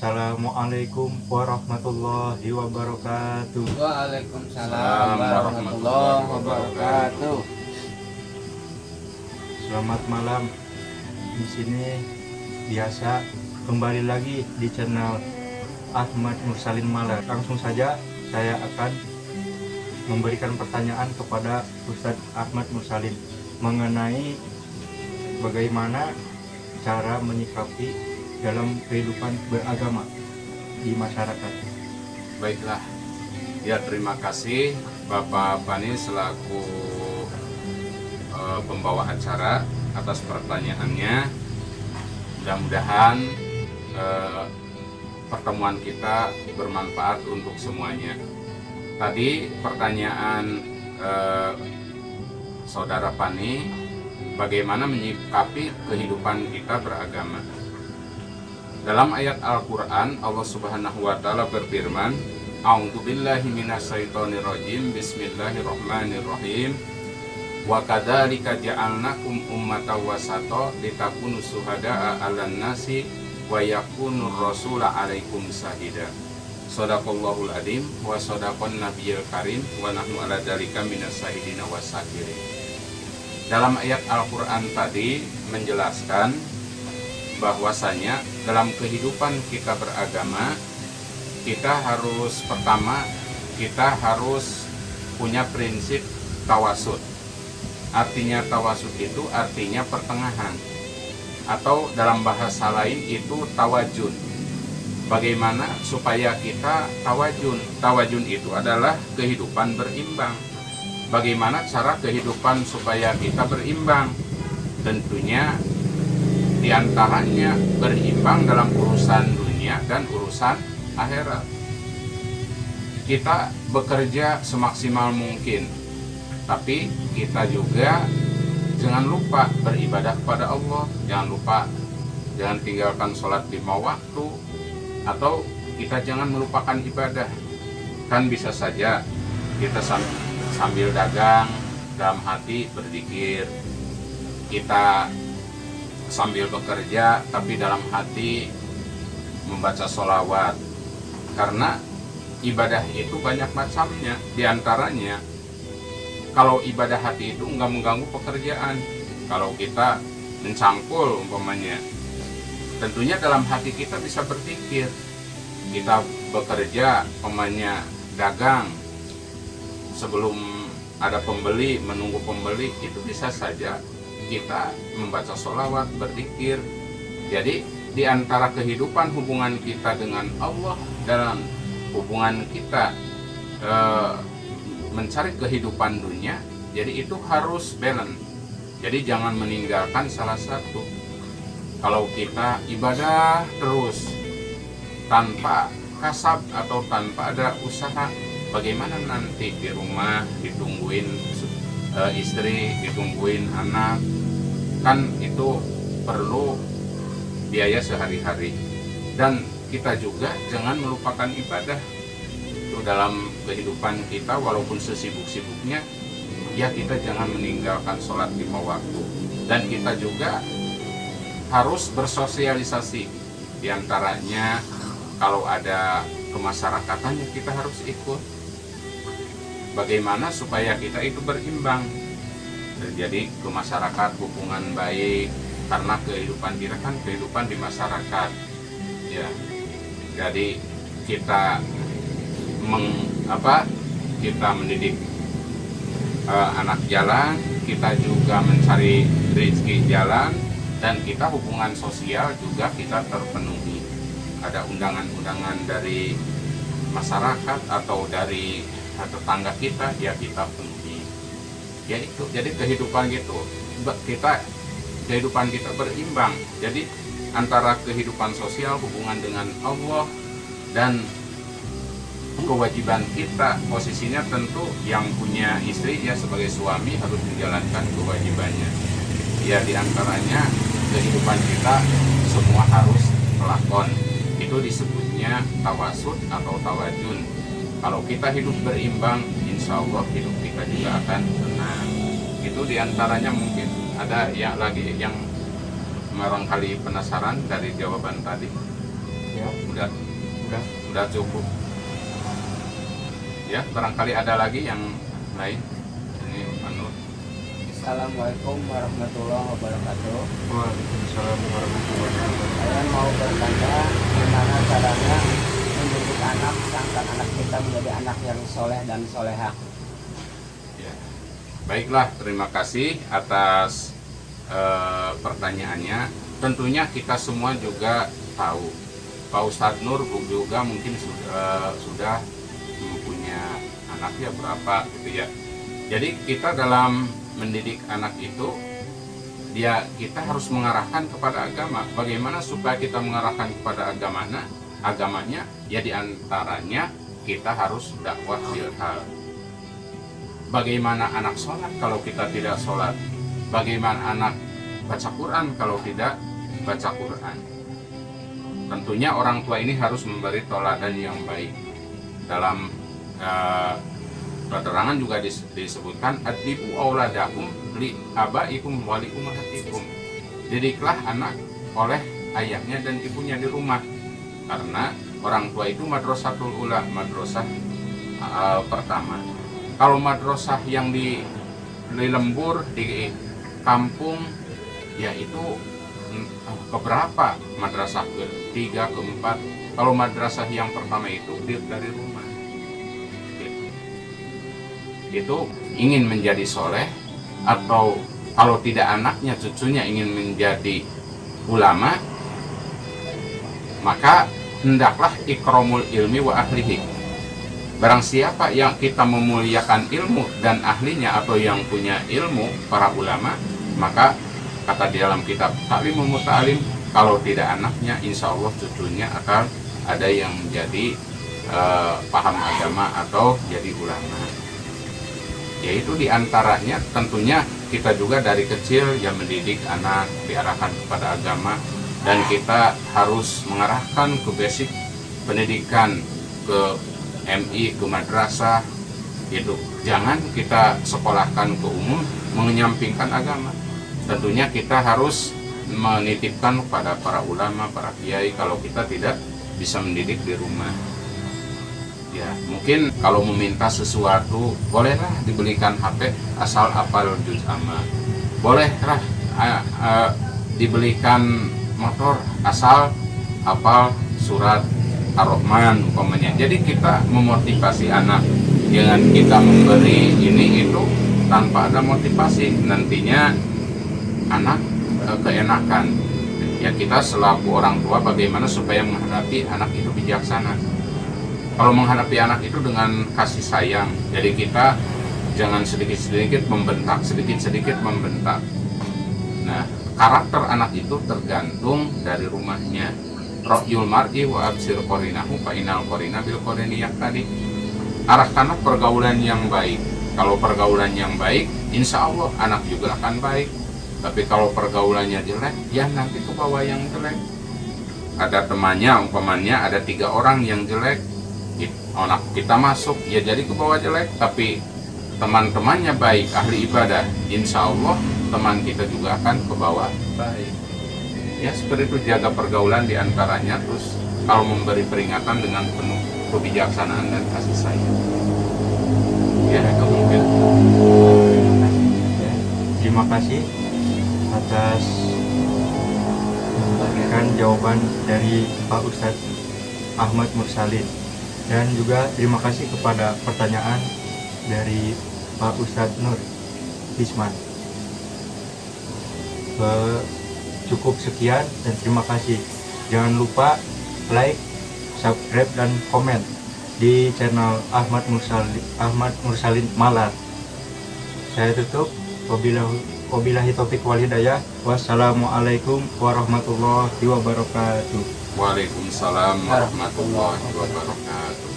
Assalamualaikum warahmatullahi wabarakatuh. Waalaikumsalam warahmatullahi wabarakatuh. Selamat malam. Di sini biasa kembali lagi di channel Ahmad Mursalin Malar. Langsung saja saya akan memberikan pertanyaan kepada Ustadz Ahmad Mursalin mengenai bagaimana cara menyikapi dalam kehidupan beragama di masyarakat. Baiklah, ya terima kasih Bapak Fani selaku pembawa acara atas pertanyaannya. Mudah-mudahan pertemuan kita bermanfaat untuk semuanya. Tadi pertanyaan Saudara Fani, bagaimana menyikapi kehidupan kita beragama. Dalam ayat Al-Quran, Allah Subhanahu wa Ta'ala berfirman, A'udzubillahi minasyaitonirrajim, Bismillahirrahmanirrahim. Wa kadzalika ja'alnakum ummatan wasata litakunu syuhada'a 'alan nasi wa yakunur rasula 'alaikum syahida. Shadaqallahul adzim wa shadaqan nabiyil karim wa nahnu 'ala dzalika minas syahidina wasyakirin. Dalam ayat Al-Quran tadi menjelaskan bahwasanya dalam kehidupan kita beragama, kita harus punya prinsip tawasud. Artinya tawasud itu artinya pertengahan, atau dalam bahasa lain itu tawajun. Bagaimana supaya kita tawajun? Tawajun itu adalah kehidupan berimbang. Bagaimana cara kehidupan supaya kita berimbang? Tentunya diantaranya berimbang dalam urusan dunia dan urusan akhirat. Kita bekerja semaksimal mungkin, tapi kita juga jangan lupa beribadah kepada Allah. Jangan tinggalkan sholat 5 waktu, atau kita jangan melupakan ibadah. Kan bisa saja kita sambil dagang dalam hati berzikir, kita sambil bekerja tapi dalam hati membaca sholawat. Karena ibadah itu banyak macamnya. Di antaranya, kalau ibadah hati itu nggak mengganggu pekerjaan. Kalau kita mencangkul umpamanya, tentunya dalam hati kita bisa berpikir. Kita bekerja umpamanya dagang, sebelum ada pembeli, menunggu pembeli, itu bisa saja kita membaca sholawat, berzikir. Jadi di antara kehidupan hubungan kita dengan Allah dan hubungan kita mencari kehidupan dunia, jadi itu harus balance. Jadi jangan meninggalkan salah satu. Kalau kita ibadah terus tanpa kasab atau tanpa ada usaha, bagaimana nanti di rumah ditungguin istri, ditungguin anak, kan itu perlu biaya sehari-hari. Dan kita juga jangan melupakan ibadah itu dalam kehidupan kita. Walaupun sesibuk-sibuknya, ya kita jangan meninggalkan sholat 5 waktu. Dan kita juga harus bersosialisasi. Di antaranya kalau ada kemasyarakatannya kita harus ikut. Bagaimana supaya kita itu berimbang, terjadi ke masyarakat hubungan baik, karena kehidupan kita kan kehidupan di masyarakat, ya. Jadi kita mendidik anak jalan, kita juga mencari rezeki jalan, dan kita hubungan sosial juga kita terpenuhi. Ada undangan-undangan dari masyarakat atau dari tetangga kita, ya kita penuhi. Ya itu, jadi kehidupan kita berimbang. Jadi antara kehidupan sosial, hubungan dengan Allah, dan kewajiban kita, posisinya tentu yang punya istri ya sebagai suami harus menjalankan kewajibannya. Ya di antaranya kehidupan kita semua harus melakon. Itu disebutnya tawasud atau tawajun. Kalau kita hidup berimbang, insya Allah hidup kita juga akan tenang. Itu diantaranya. Mungkin ada yang lagi yang barangkali penasaran dari jawaban tadi. Ya, Udah udah. udah cukup. Ya, barangkali ada lagi yang lain. Ini Nur. Assalamualaikum warahmatullahi wabarakatuh. Waalaikumsalam warahmatullahi wabarakatuh. Saya mau bertanya gimana caranya mendidik anak, angkat anak kita menjadi anak yang soleh dan soleha. Ya. Baiklah, terima kasih atas pertanyaannya. Tentunya kita semua juga tahu Pak Ustadz Nur juga mungkin sudah mempunyai anak ya berapa gitu ya. Jadi kita dalam mendidik anak itu kita harus mengarahkan kepada agama. Bagaimana supaya kita mengarahkan kepada agamanya? Ya diantaranya kita harus dakwah bil hal. Bagaimana anak sholat kalau kita tidak sholat? Bagaimana anak baca Quran kalau tidak baca Quran? Tentunya orang tua ini harus memberi teladan yang baik. Dalam keterangan juga disebutkan adibu auladakum li abaikum wali ummahatikum. Didiklah anak oleh ayahnya dan ibunya di rumah. Karena orang tua itu madrasatul ula, madrasah pertama. Kalau madrasah yang di lembur di kampung, ya itu keberapa madrasah ketiga, keempat. Kalau madrasah yang pertama itu dari rumah. Itu ingin menjadi soleh, atau kalau tidak anaknya cucunya ingin menjadi ulama, maka hendaklah ikramul ilmi wa ahlihi. Barang siapa yang kita memuliakan ilmu dan ahlinya atau yang punya ilmu, para ulama, maka kata di dalam kitab Ta'limul Muta'alim, kalau tidak anaknya, insya Allah cucunya akan ada yang menjadi paham agama atau jadi ulama. Yaitu diantaranya tentunya kita juga dari kecil yang mendidik anak diarahkan kepada agama, dan kita harus mengarahkan ke basic pendidikan, ke MI, ke madrasah gitu. Jangan kita sekolahkan ke umum menyampingkan agama. Tentunya kita harus menitipkan kepada para ulama, para kiai kalau kita tidak bisa mendidik di rumah. Ya, mungkin kalau meminta sesuatu, bolehlah dibelikan HP asal hafal juz amma. Bolehlah dibelikan motor asal hafal surat Ar-Rahman umpamanya. Jadi kita memotivasi anak. Jangan kita memberi ini itu tanpa ada motivasi, nantinya anak keenakan. Ya, kita selaku orang tua bagaimana supaya menghadapi anak itu bijaksana. Kalau menghadapi anak itu dengan kasih sayang, jadi kita jangan sedikit-sedikit membentak, sedikit-sedikit membentak. Nah, karakter anak itu tergantung dari rumahnya. Ra'yul mar'i wa absir qorinahu fa innal qorina bil qorini yaqtadi. Arahkanlah pergaulan yang baik. Kalau pergaulan yang baik, insya Allah anak juga akan baik. Tapi kalau pergaulannya jelek, ya nanti ke bawah yang jelek. Ada temannya, umpamanya ada 3 orang yang jelek, anak kita masuk, ya jadi ke bawah jelek. Tapi teman-temannya baik, ahli ibadah, insya Allah teman kita juga akan ke bawah baik. Ya seperti itu, jaga pergaulan diantaranya. Terus kalau memberi peringatan dengan penuh kebijaksanaan dan kasih sayang. Ya itu mungkin. Terima kasih atas memberikan jawaban dari Pak Ustadz Ahmad Mursalin, dan juga terima kasih kepada pertanyaan dari Pak Ustadz Nur Hisman. Cukup sekian dan terima kasih. Jangan lupa like, subscribe, dan komen di channel Ahmad Mursalin Malar. Saya tutup. Wabillahi taufiq wal hidayah. Wassalamualaikum warahmatullahi wabarakatuh. Waalaikumsalam warahmatullahi wabarakatuh.